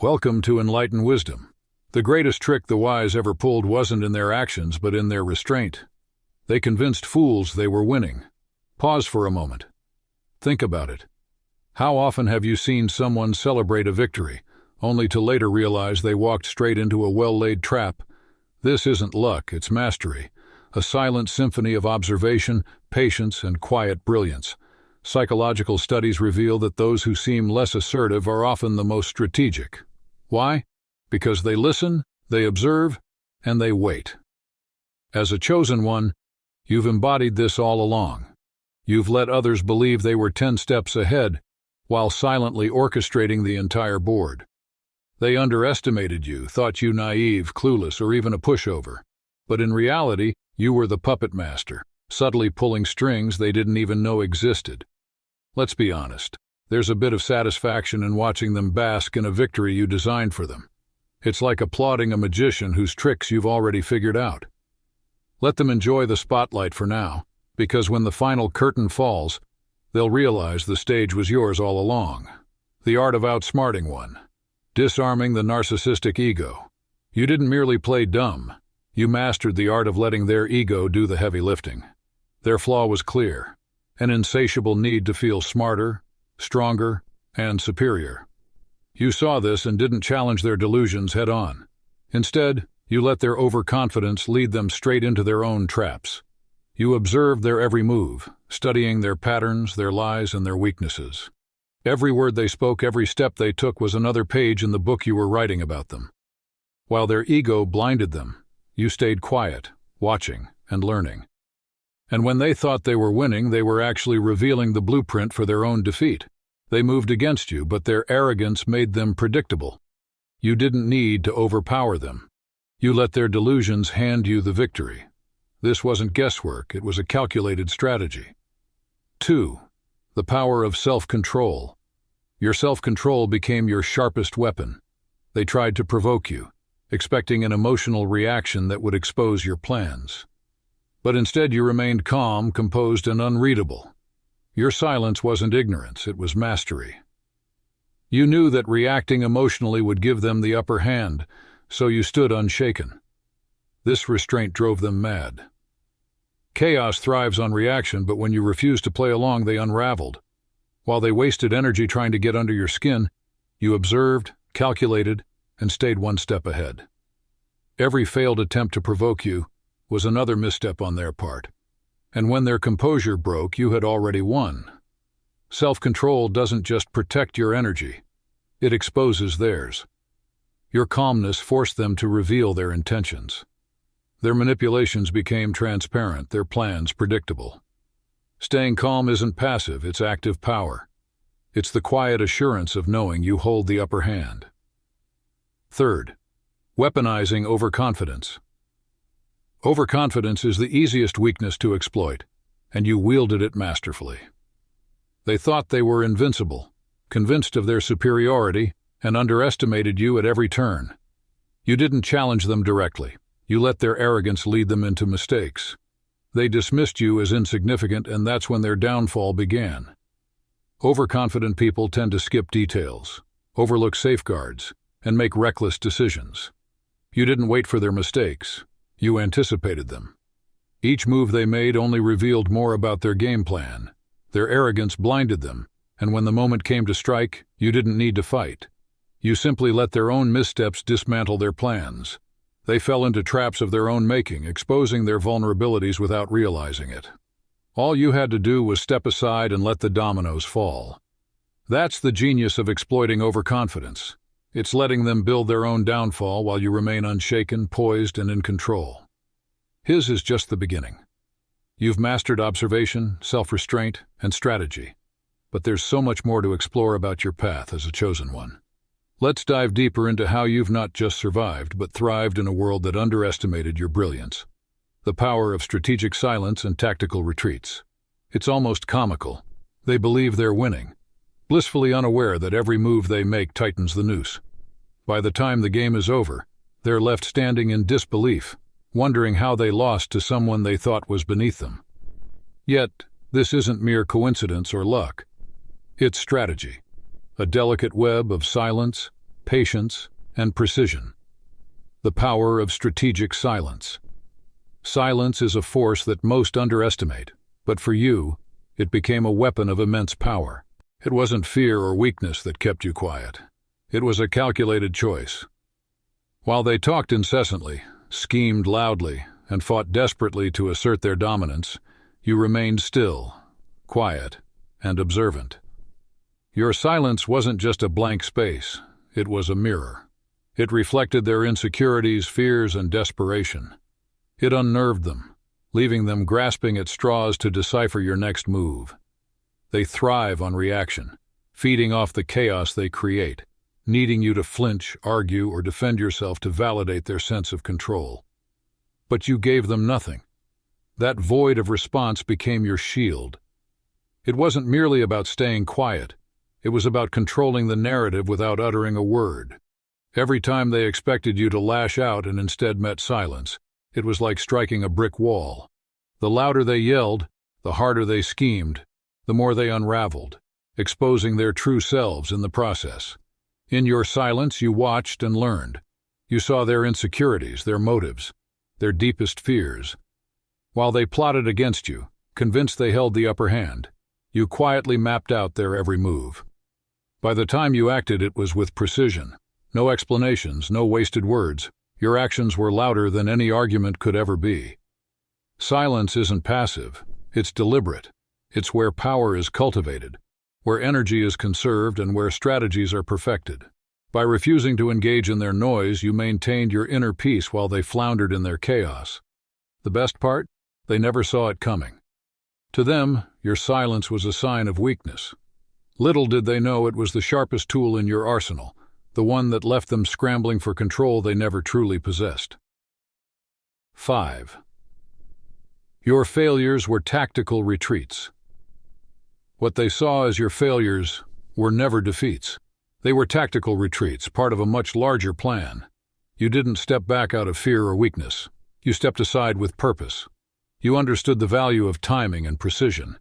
Welcome to Enlighten Wisdom. The greatest trick the wise ever pulled wasn't in their actions but in their restraint. They convinced fools they were winning. Pause for a moment. Think about it. How often have you seen someone celebrate a victory, only to later realize they walked straight into a well-laid trap? This isn't luck, it's mastery. A silent symphony of observation, patience, and quiet brilliance. Psychological studies reveal that those who seem less assertive are often the most strategic. Why? Because they listen, they observe, and they wait. As a chosen one, you've embodied this all along. You've let others believe they were 10 steps ahead, while silently orchestrating the entire board. They underestimated you, thought you naive, clueless, or even a pushover. But in reality, you were the puppet master, subtly pulling strings they didn't even know existed. Let's be honest, there's a bit of satisfaction in watching them bask in a victory you designed for them. It's like applauding a magician whose tricks you've already figured out. Let them enjoy the spotlight for now, because when the final curtain falls, they'll realize the stage was yours all along. The art of outsmarting one. Disarming the narcissistic ego. You didn't merely play dumb. You mastered the art of letting their ego do the heavy lifting. Their flaw was clear. An insatiable need to feel smarter, stronger, and superior. You saw this and didn't challenge their delusions head-on. Instead, you let their overconfidence lead them straight into their own traps. You observed their every move, studying their patterns, their lies, and their weaknesses. Every word they spoke, every step they took was another page in the book you were writing about them. While their ego blinded them, you stayed quiet, watching, and learning. And when they thought they were winning, they were actually revealing the blueprint for their own defeat. They moved against you, but their arrogance made them predictable. You didn't need to overpower them. You let their delusions hand you the victory. This wasn't guesswork, it was a calculated strategy. 2. The power of self-control. Your self-control became your sharpest weapon. They tried to provoke you, expecting an emotional reaction that would expose your plans. But instead you remained calm, composed, and unreadable. Your silence wasn't ignorance, it was mastery. You knew that reacting emotionally would give them the upper hand, so you stood unshaken. This restraint drove them mad. Chaos thrives on reaction, but when you refused to play along, they unraveled. While they wasted energy trying to get under your skin, you observed, calculated, and stayed one step ahead. Every failed attempt to provoke you was another misstep on their part. And when their composure broke, you had already won. Self-control doesn't just protect your energy, it exposes theirs. Your calmness forced them to reveal their intentions. Their manipulations became transparent, their plans predictable. Staying calm isn't passive, it's active power. It's the quiet assurance of knowing you hold the upper hand. 3. Weaponizing overconfidence. Overconfidence is the easiest weakness to exploit, and you wielded it masterfully. They thought they were invincible, convinced of their superiority, and underestimated you at every turn. You didn't challenge them directly. You let their arrogance lead them into mistakes. They dismissed you as insignificant, and that's when their downfall began. Overconfident people tend to skip details, overlook safeguards, and make reckless decisions. You didn't wait for their mistakes. You anticipated them. Each move they made only revealed more about their game plan. Their arrogance blinded them, and when the moment came to strike, you didn't need to fight. You simply let their own missteps dismantle their plans. They fell into traps of their own making, exposing their vulnerabilities without realizing it. All you had to do was step aside and let the dominoes fall. That's the genius of exploiting overconfidence. It's letting them build their own downfall while you remain unshaken, poised, and in control. His is just the beginning. You've mastered observation, self-restraint, and strategy. But there's so much more to explore about your path as a chosen one. Let's dive deeper into how you've not just survived, but thrived in a world that underestimated your brilliance. The power of strategic silence and tactical retreats. It's almost comical. They believe they're winning, blissfully unaware that every move they make tightens the noose. By the time the game is over, they're left standing in disbelief, wondering how they lost to someone they thought was beneath them. Yet, this isn't mere coincidence or luck. It's strategy, a delicate web of silence, patience, and precision. The power of strategic silence. Silence is a force that most underestimate, but for you, it became a weapon of immense power. It wasn't fear or weakness that kept you quiet. It was a calculated choice. While they talked incessantly, schemed loudly, and fought desperately to assert their dominance, you remained still, quiet, and observant. Your silence wasn't just a blank space, it was a mirror. It reflected their insecurities, fears, and desperation. It unnerved them, leaving them grasping at straws to decipher your next move. They thrive on reaction, feeding off the chaos they create, needing you to flinch, argue, or defend yourself to validate their sense of control. But you gave them nothing. That void of response became your shield. It wasn't merely about staying quiet. It was about controlling the narrative without uttering a word. Every time they expected you to lash out and instead met silence, it was like striking a brick wall. The louder they yelled, the harder they schemed, the more they unraveled, exposing their true selves in the process. In your silence, you watched and learned. You saw their insecurities, their motives, their deepest fears. While they plotted against you, convinced they held the upper hand, you quietly mapped out their every move. By the time you acted, it was with precision. No explanations, no wasted words. Your actions were louder than any argument could ever be. Silence isn't passive, it's deliberate. It's where power is cultivated, where energy is conserved, and where strategies are perfected. By refusing to engage in their noise, you maintained your inner peace while they floundered in their chaos. The best part? They never saw it coming. To them, your silence was a sign of weakness. Little did they know it was the sharpest tool in your arsenal, the one that left them scrambling for control they never truly possessed. 5. Your failures were tactical retreats. What they saw as your failures were never defeats. They were tactical retreats, part of a much larger plan. You didn't step back out of fear or weakness. You stepped aside with purpose. You understood the value of timing and precision.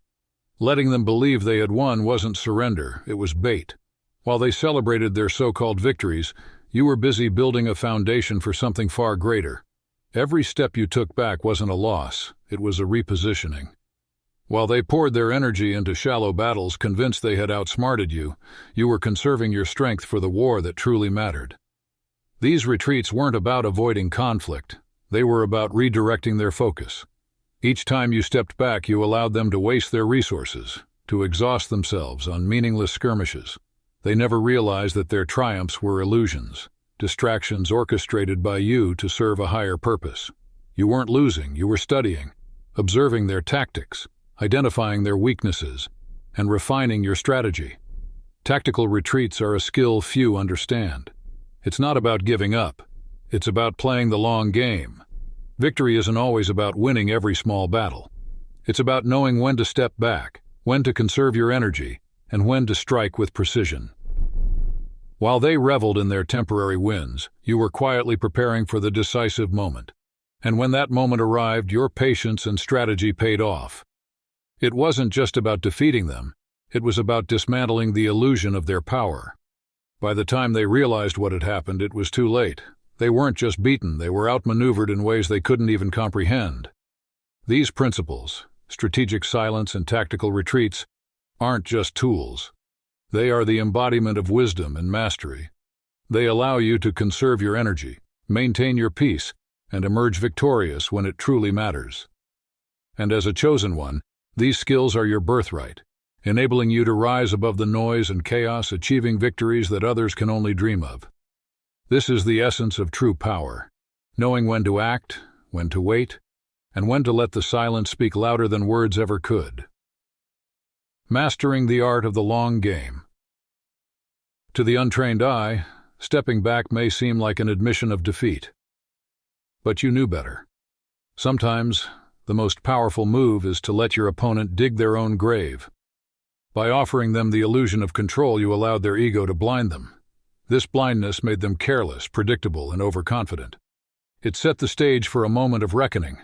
Letting them believe they had won wasn't surrender, it was bait. While they celebrated their so-called victories, you were busy building a foundation for something far greater. Every step you took back wasn't a loss, it was a repositioning. While they poured their energy into shallow battles, convinced they had outsmarted you, you were conserving your strength for the war that truly mattered. These retreats weren't about avoiding conflict, they were about redirecting their focus. Each time you stepped back, you allowed them to waste their resources, to exhaust themselves on meaningless skirmishes. They never realized that their triumphs were illusions, distractions orchestrated by you to serve a higher purpose. You weren't losing, you were studying, observing their tactics, identifying their weaknesses, and refining your strategy. Tactical retreats are a skill few understand. It's not about giving up, it's about playing the long game. Victory isn't always about winning every small battle. It's about knowing when to step back, when to conserve your energy, and when to strike with precision. While they reveled in their temporary wins, you were quietly preparing for the decisive moment. And when that moment arrived, your patience and strategy paid off. It wasn't just about defeating them, it was about dismantling the illusion of their power. By the time they realized what had happened, it was too late. They weren't just beaten, they were outmaneuvered in ways they couldn't even comprehend. These principles, strategic silence and tactical retreats, aren't just tools. They are the embodiment of wisdom and mastery. They allow you to conserve your energy, maintain your peace, and emerge victorious when it truly matters. And as a chosen one, these skills are your birthright, enabling you to rise above the noise and chaos, achieving victories that others can only dream of. This is the essence of true power, knowing when to act, when to wait, and when to let the silence speak louder than words ever could. Mastering the art of the long game. To the untrained eye, stepping back may seem like an admission of defeat. But you knew better. Sometimes, the most powerful move is to let your opponent dig their own grave. By offering them the illusion of control, you allowed their ego to blind them. This blindness made them careless, predictable, and overconfident. It set the stage for a moment of reckoning,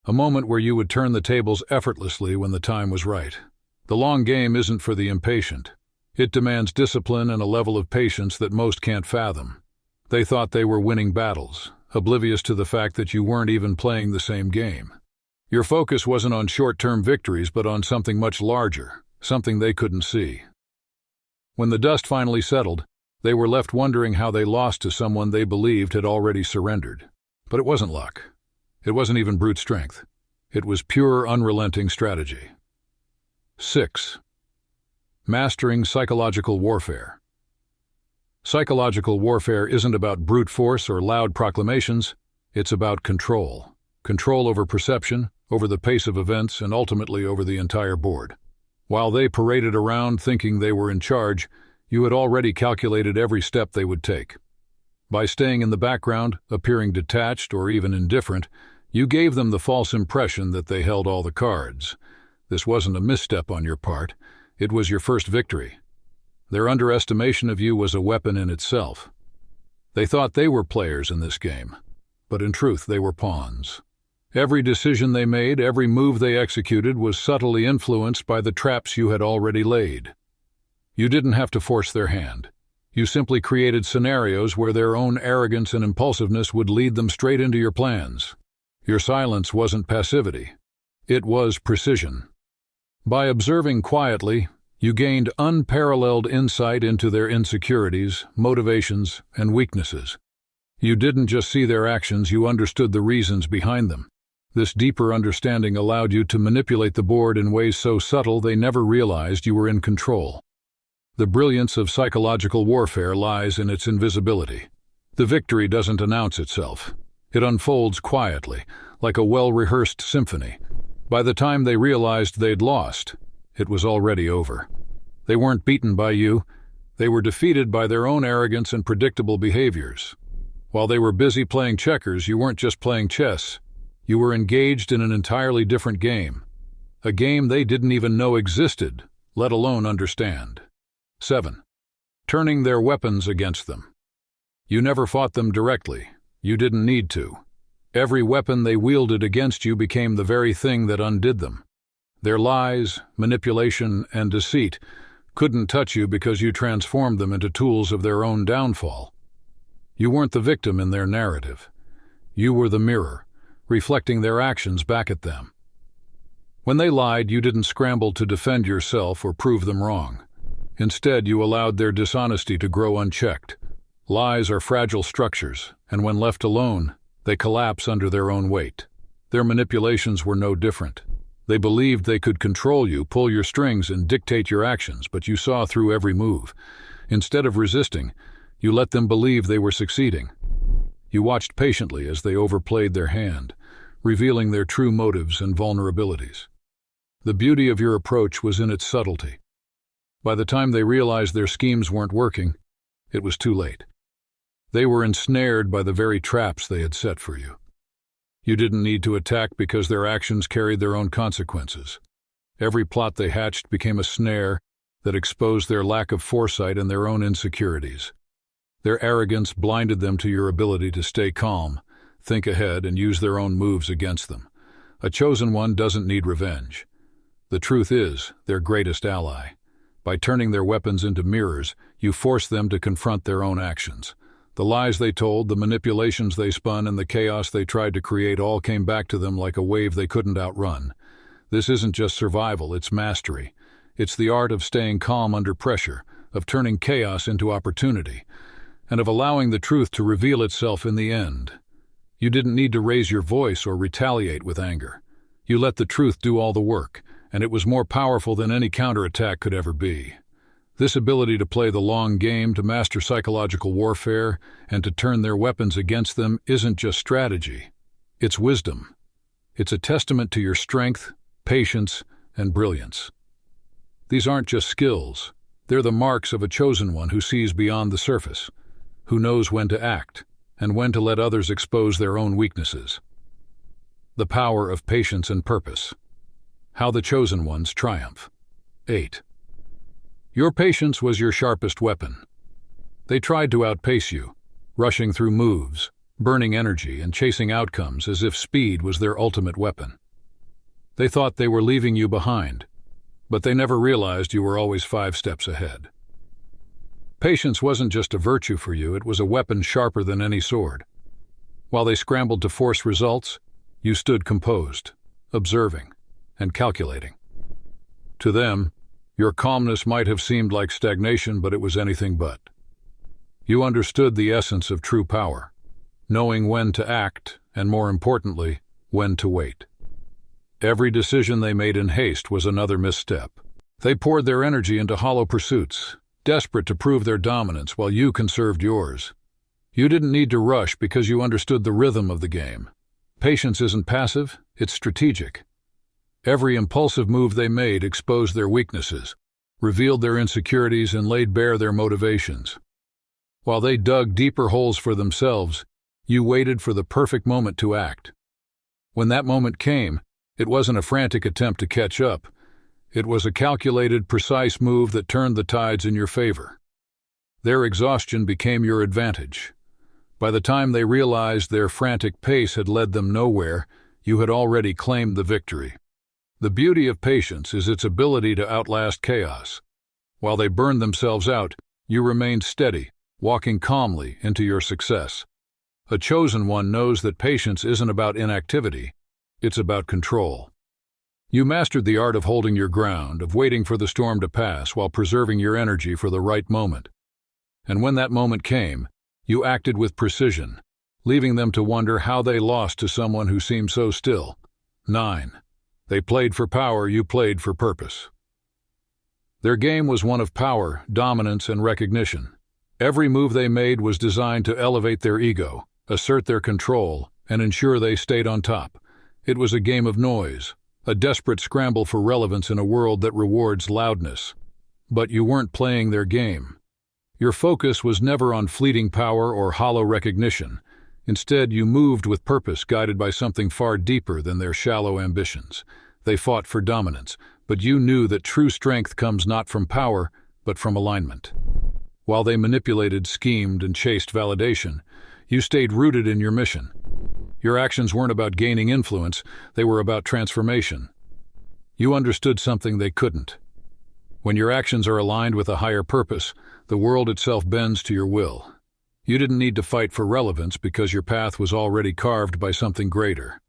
a moment where you would turn the tables effortlessly when the time was right. The long game isn't for the impatient. It demands discipline and a level of patience that most can't fathom. They thought they were winning battles, oblivious to the fact that you weren't even playing the same game. Your focus wasn't on short-term victories but on something much larger, something they couldn't see. When the dust finally settled, they were left wondering how they lost to someone they believed had already surrendered. But it wasn't luck. It wasn't even brute strength. It was pure, unrelenting strategy. 6. Mastering psychological warfare. Psychological warfare isn't about brute force or loud proclamations. It's about control. Control over perception, over the pace of events, and ultimately over the entire board. While they paraded around thinking they were in charge, you had already calculated every step they would take. By staying in the background, appearing detached or even indifferent, you gave them the false impression that they held all the cards. This wasn't a misstep on your part. It was your first victory. Their underestimation of you was a weapon in itself. They thought they were players in this game, but in truth they were pawns. Every decision they made, every move they executed was subtly influenced by the traps you had already laid. You didn't have to force their hand. You simply created scenarios where their own arrogance and impulsiveness would lead them straight into your plans. Your silence wasn't passivity. It was precision. By observing quietly, you gained unparalleled insight into their insecurities, motivations, and weaknesses. You didn't just see their actions, you understood the reasons behind them. This deeper understanding allowed you to manipulate the board in ways so subtle they never realized you were in control. The brilliance of psychological warfare lies in its invisibility. The victory doesn't announce itself. It unfolds quietly, like a well-rehearsed symphony. By the time they realized they'd lost, it was already over. They weren't beaten by you. They were defeated by their own arrogance and predictable behaviors. While they were busy playing checkers, you weren't just playing chess. You were engaged in an entirely different game. A game they didn't even know existed, let alone understand. 7. Turning their weapons against them. You never fought them directly. You didn't need to. Every weapon they wielded against you became the very thing that undid them. Their lies, manipulation, and deceit couldn't touch you because you transformed them into tools of their own downfall. You weren't the victim in their narrative. You were the mirror, reflecting their actions back at them. When they lied, you didn't scramble to defend yourself or prove them wrong. Instead, you allowed their dishonesty to grow unchecked. Lies are fragile structures, and when left alone, they collapse under their own weight. Their manipulations were no different. They believed they could control you, pull your strings, and dictate your actions, but you saw through every move. Instead of resisting, you let them believe they were succeeding. You watched patiently as they overplayed their hand, revealing their true motives and vulnerabilities. The beauty of your approach was in its subtlety. By the time they realized their schemes weren't working, it was too late. They were ensnared by the very traps they had set for you. You didn't need to attack because their actions carried their own consequences. Every plot they hatched became a snare that exposed their lack of foresight and their own insecurities. Their arrogance blinded them to your ability to stay calm, think ahead, and use their own moves against them. A chosen one doesn't need revenge. The truth is their greatest ally. By turning their weapons into mirrors, you forced them to confront their own actions. The lies they told, the manipulations they spun, and the chaos they tried to create all came back to them like a wave they couldn't outrun. This isn't just survival, it's mastery. It's the art of staying calm under pressure, of turning chaos into opportunity, and of allowing the truth to reveal itself in the end. You didn't need to raise your voice or retaliate with anger. You let the truth do all the work, and it was more powerful than any counterattack could ever be. This ability to play the long game, to master psychological warfare, and to turn their weapons against them isn't just strategy. It's wisdom. It's a testament to your strength, patience, and brilliance. These aren't just skills. They're the marks of a chosen one who sees beyond the surface, who knows when to act, and when to let others expose their own weaknesses. The power of patience and purpose. How the chosen ones triumph. 8. Your patience was your sharpest weapon. They tried to outpace you, rushing through moves, burning energy, and chasing outcomes as if speed was their ultimate weapon. They thought they were leaving you behind, but they never realized you were always 5 steps ahead. Patience wasn't just a virtue for you, it was a weapon sharper than any sword. While they scrambled to force results, you stood composed, observing, and calculating. To them, your calmness might have seemed like stagnation, but it was anything but. You understood the essence of true power, knowing when to act, and more importantly, when to wait. Every decision they made in haste was another misstep. They poured their energy into hollow pursuits, desperate to prove their dominance while you conserved yours. You didn't need to rush because you understood the rhythm of the game. Patience isn't passive, it's strategic. Every impulsive move they made exposed their weaknesses, revealed their insecurities, and laid bare their motivations. While they dug deeper holes for themselves, you waited for the perfect moment to act. When that moment came, it wasn't a frantic attempt to catch up. It was a calculated, precise move that turned the tides in your favor. Their exhaustion became your advantage. By the time they realized their frantic pace had led them nowhere, you had already claimed the victory. The beauty of patience is its ability to outlast chaos. While they burned themselves out, you remained steady, walking calmly into your success. A chosen one knows that patience isn't about inactivity, it's about control. You mastered the art of holding your ground, of waiting for the storm to pass while preserving your energy for the right moment. And when that moment came, you acted with precision, leaving them to wonder how they lost to someone who seemed so still. 9. They played for power, you played for purpose. Their game was one of power, dominance, and recognition. Every move they made was designed to elevate their ego, assert their control, and ensure they stayed on top. It was a game of noise, a desperate scramble for relevance in a world that rewards loudness. But you weren't playing their game. Your focus was never on fleeting power or hollow recognition. Instead, you moved with purpose, guided by something far deeper than their shallow ambitions. They fought for dominance, but you knew that true strength comes not from power, but from alignment. While they manipulated, schemed, and chased validation, you stayed rooted in your mission. Your actions weren't about gaining influence, they were about transformation. You understood something they couldn't. When your actions are aligned with a higher purpose, the world itself bends to your will. You didn't need to fight for relevance because your path was already carved by something greater.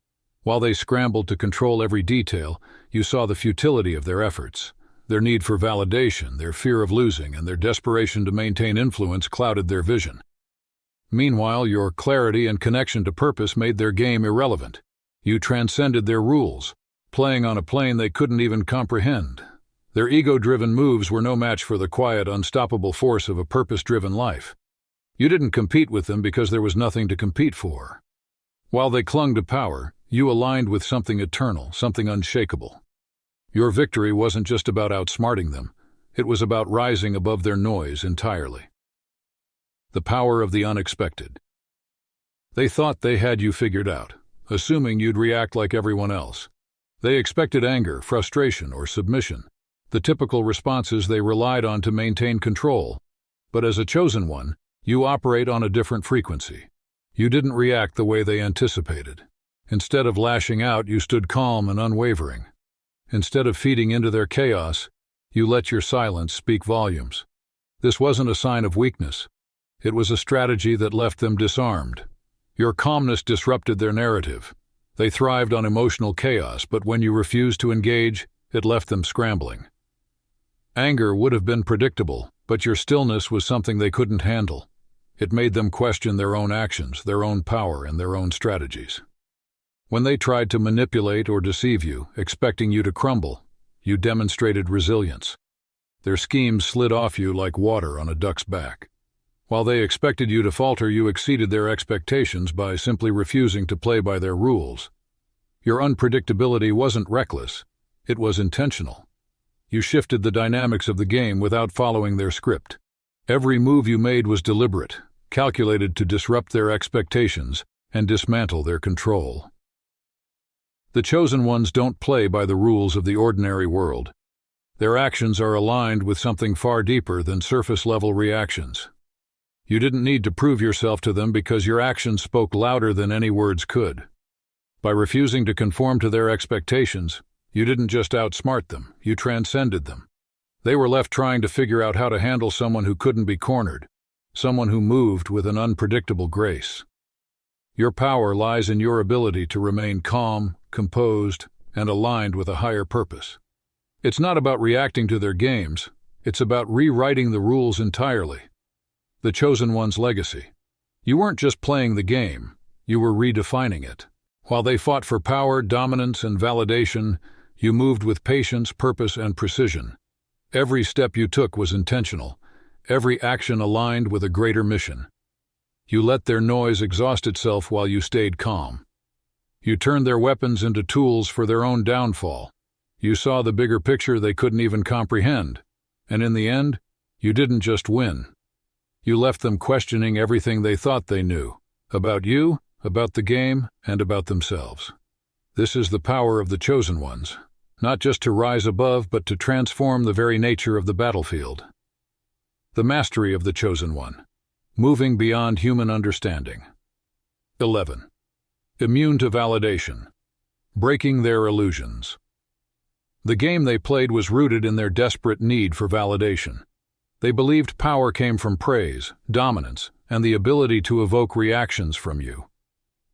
While they scrambled to control every detail, you saw the futility of their efforts. Their need for validation, their fear of losing, and their desperation to maintain influence clouded their vision. Meanwhile, your clarity and connection to purpose made their game irrelevant. You transcended their rules, playing on a plane they couldn't even comprehend. Their ego-driven moves were no match for the quiet, unstoppable force of a purpose-driven life. You didn't compete with them because there was nothing to compete for. While they clung to power, you aligned with something eternal, something unshakable. Your victory wasn't just about outsmarting them, it was about rising above their noise entirely. The power of the unexpected. They thought they had you figured out, assuming you'd react like everyone else. They expected anger, frustration, or submission, the typical responses they relied on to maintain control. But as a chosen one, you operate on a different frequency. You didn't react the way they anticipated. Instead of lashing out, you stood calm and unwavering. Instead of feeding into their chaos, you let your silence speak volumes. This wasn't a sign of weakness. It was a strategy that left them disarmed. Your calmness disrupted their narrative. They thrived on emotional chaos, but when you refused to engage, it left them scrambling. Anger would have been predictable, but your stillness was something they couldn't handle. It made them question their own actions, their own power, and their own strategies. When they tried to manipulate or deceive you, expecting you to crumble, you demonstrated resilience. Their schemes slid off you like water on a duck's back. While they expected you to falter, you exceeded their expectations by simply refusing to play by their rules. Your unpredictability wasn't reckless, it was intentional. You shifted the dynamics of the game without following their script. Every move you made was deliberate, calculated to disrupt their expectations and dismantle their control. The chosen ones don't play by the rules of the ordinary world. Their actions are aligned with something far deeper than surface-level reactions. You didn't need to prove yourself to them because your actions spoke louder than any words could. By refusing to conform to their expectations, you didn't just outsmart them, you transcended them. They were left trying to figure out how to handle someone who couldn't be cornered, someone who moved with an unpredictable grace. Your power lies in your ability to remain calm, composed, and aligned with a higher purpose. It's not about reacting to their games, it's about rewriting the rules entirely. The Chosen One's legacy. You weren't just playing the game, you were redefining it. While they fought for power, dominance, and validation, you moved with patience, purpose, and precision. Every step you took was intentional, every action aligned with a greater mission. You let their noise exhaust itself while you stayed calm. You turned their weapons into tools for their own downfall. You saw the bigger picture they couldn't even comprehend, and in the end, you didn't just win. You left them questioning everything they thought they knew, about you, about the game, and about themselves. This is the power of the Chosen Ones, not just to rise above, but to transform the very nature of the battlefield. The mastery of the Chosen One, moving beyond human understanding. 11. Immune to validation, breaking their illusions. The game they played was rooted in their desperate need for validation. They believed power came from praise, dominance, and the ability to evoke reactions from you.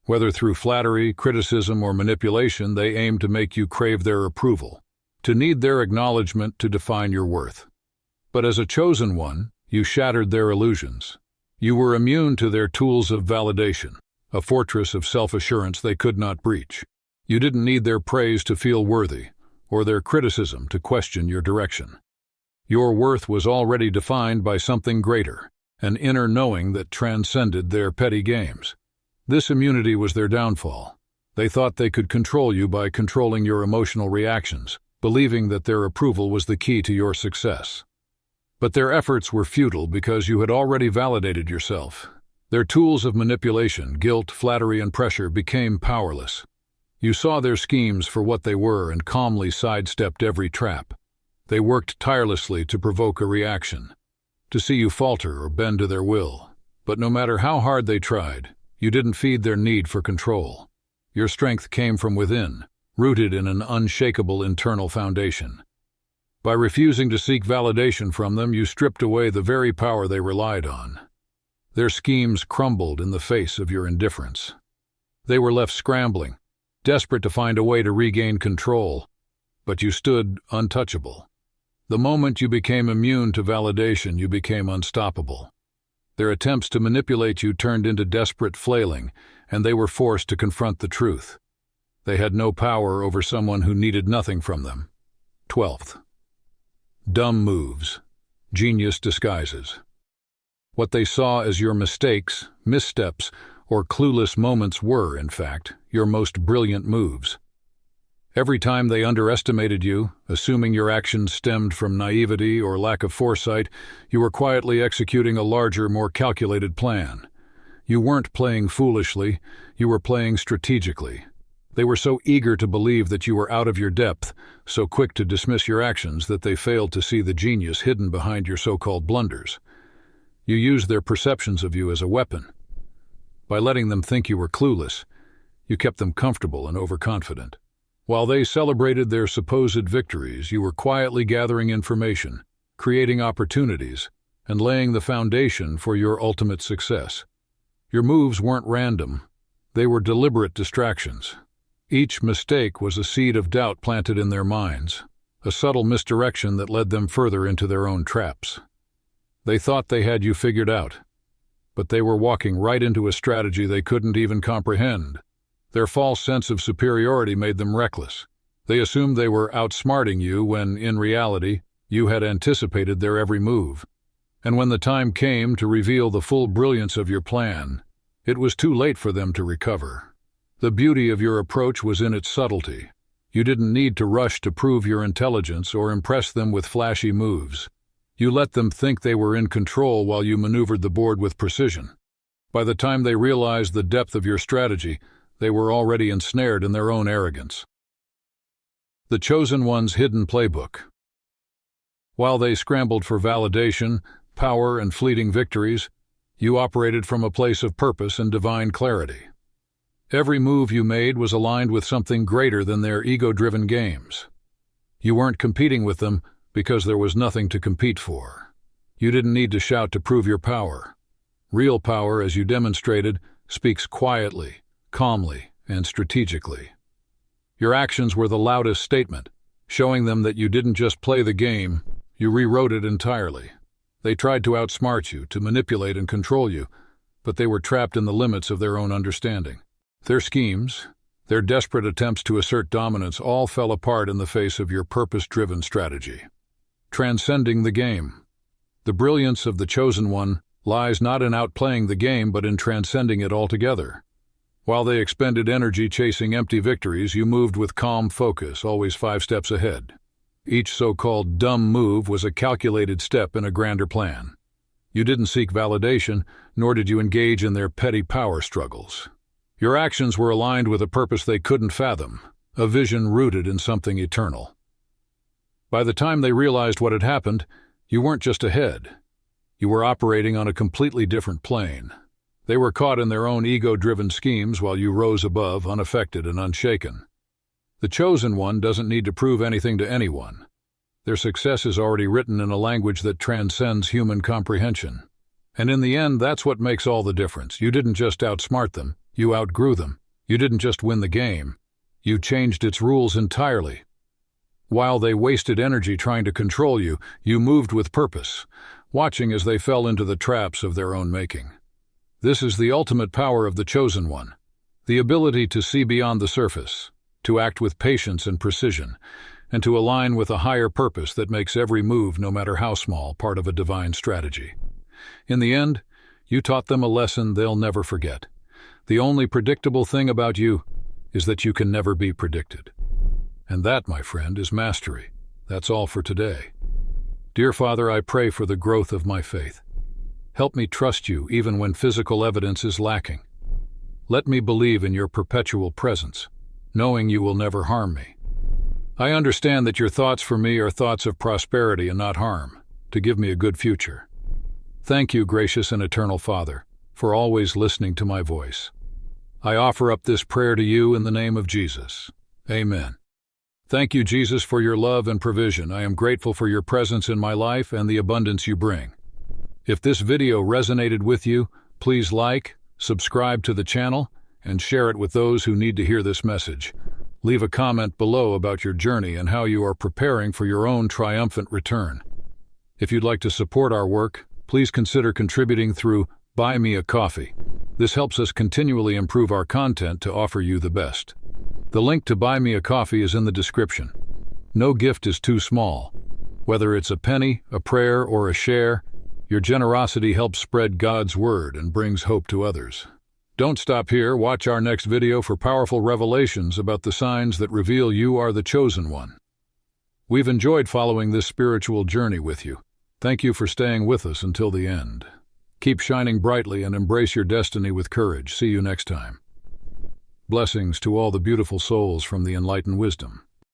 Whether through flattery, criticism, or manipulation, they aimed to make you crave their approval, to need their acknowledgement to define your worth. But as a Chosen One, you shattered their illusions. You were immune to their tools of validation, a fortress of self-assurance they could not breach. You didn't need their praise to feel worthy, or their criticism to question your direction. Your worth was already defined by something greater, an inner knowing that transcended their petty games. This immunity was their downfall. They thought they could control you by controlling your emotional reactions, believing that their approval was the key to your success. But their efforts were futile because you had already validated yourself. Their tools of manipulation, guilt, flattery, and pressure became powerless. You saw their schemes for what they were and calmly sidestepped every trap. They worked tirelessly to provoke a reaction, to see you falter or bend to their will. But no matter how hard they tried, you didn't feed their need for control. Your strength came from within, rooted in an unshakable internal foundation. By refusing to seek validation from them, you stripped away the very power they relied on. Their schemes crumbled in the face of your indifference. They were left scrambling, desperate to find a way to regain control, but you stood untouchable. The moment you became immune to validation, you became unstoppable. Their attempts to manipulate you turned into desperate flailing, and they were forced to confront the truth. They had no power over someone who needed nothing from them. 12th. Dumb moves, genius disguises. What they saw as your mistakes, missteps, or clueless moments were, in fact, your most brilliant moves. Every time they underestimated you, assuming your actions stemmed from naivety or lack of foresight, you were quietly executing a larger, more calculated plan. You weren't playing foolishly, you were playing strategically. They were so eager to believe that you were out of your depth, so quick to dismiss your actions that they failed to see the genius hidden behind your so-called blunders. You used their perceptions of you as a weapon. By letting them think you were clueless, you kept them comfortable and overconfident. While they celebrated their supposed victories, you were quietly gathering information, creating opportunities, and laying the foundation for your ultimate success. Your moves weren't random. They were deliberate distractions. Each mistake was a seed of doubt planted in their minds, a subtle misdirection that led them further into their own traps. They thought they had you figured out, but they were walking right into a strategy they couldn't even comprehend. Their false sense of superiority made them reckless. They assumed they were outsmarting you when, in reality, you had anticipated their every move. And when the time came to reveal the full brilliance of your plan, it was too late for them to recover. The beauty of your approach was in its subtlety. You didn't need to rush to prove your intelligence or impress them with flashy moves. You let them think they were in control while you maneuvered the board with precision. By the time they realized the depth of your strategy, they were already ensnared in their own arrogance. The Chosen One's hidden playbook. While they scrambled for validation, power, and fleeting victories, you operated from a place of purpose and divine clarity. Every move you made was aligned with something greater than their ego-driven games. You weren't competing with them, because there was nothing to compete for. You didn't need to shout to prove your power. Real power, as you demonstrated, speaks quietly, calmly, and strategically. Your actions were the loudest statement, showing them that you didn't just play the game, you rewrote it entirely. They tried to outsmart you, to manipulate and control you, but they were trapped in the limits of their own understanding. Their schemes, their desperate attempts to assert dominance all fell apart in the face of your purpose-driven strategy. Transcending the game. The brilliance of the chosen one lies not in outplaying the game but in transcending it altogether. While they expended energy chasing empty victories, you moved with calm focus, always 5 steps ahead. Each so-called dumb move was a calculated step in a grander plan. You didn't seek validation, nor did you engage in their petty power struggles. Your actions were aligned with a purpose they couldn't fathom, a vision rooted in something eternal. By the time they realized what had happened, you weren't just ahead. You were operating on a completely different plane. They were caught in their own ego-driven schemes while you rose above, unaffected and unshaken. The chosen one doesn't need to prove anything to anyone. Their success is already written in a language that transcends human comprehension. And in the end, that's what makes all the difference. You didn't just outsmart them, you outgrew them. You didn't just win the game, you changed its rules entirely. While they wasted energy trying to control you, you moved with purpose, watching as they fell into the traps of their own making. This is the ultimate power of the chosen one, the ability to see beyond the surface, to act with patience and precision, and to align with a higher purpose that makes every move, no matter how small, part of a divine strategy. In the end, you taught them a lesson they'll never forget. The only predictable thing about you is that you can never be predicted. And that, my friend, is mastery. That's all for today. Dear Father, I pray for the growth of my faith. Help me trust you even when physical evidence is lacking. Let me believe in your perpetual presence, knowing you will never harm me. I understand that your thoughts for me are thoughts of prosperity and not harm, to give me a good future. Thank you, gracious and eternal Father, for always listening to my voice. I offer up this prayer to you in the name of Jesus. Amen. Thank you, Jesus, for your love and provision. I am grateful for your presence in my life and the abundance you bring. If this video resonated with you, please like, subscribe to the channel, and share it with those who need to hear this message. Leave a comment below about your journey and how you are preparing for your own triumphant return. If you'd like to support our work, please consider contributing through Buy Me a Coffee. This helps us continually improve our content to offer you the best. The link to Buy Me a Coffee is in the description. No gift is too small. Whether it's a penny, a prayer, or a share, your generosity helps spread God's word and brings hope to others. Don't stop here. Watch our next video for powerful revelations about the signs that reveal you are the chosen one. We've enjoyed following this spiritual journey with you. Thank you for staying with us until the end. Keep shining brightly and embrace your destiny with courage. See you next time. Blessings to all the beautiful souls from the Enlighten wisdom.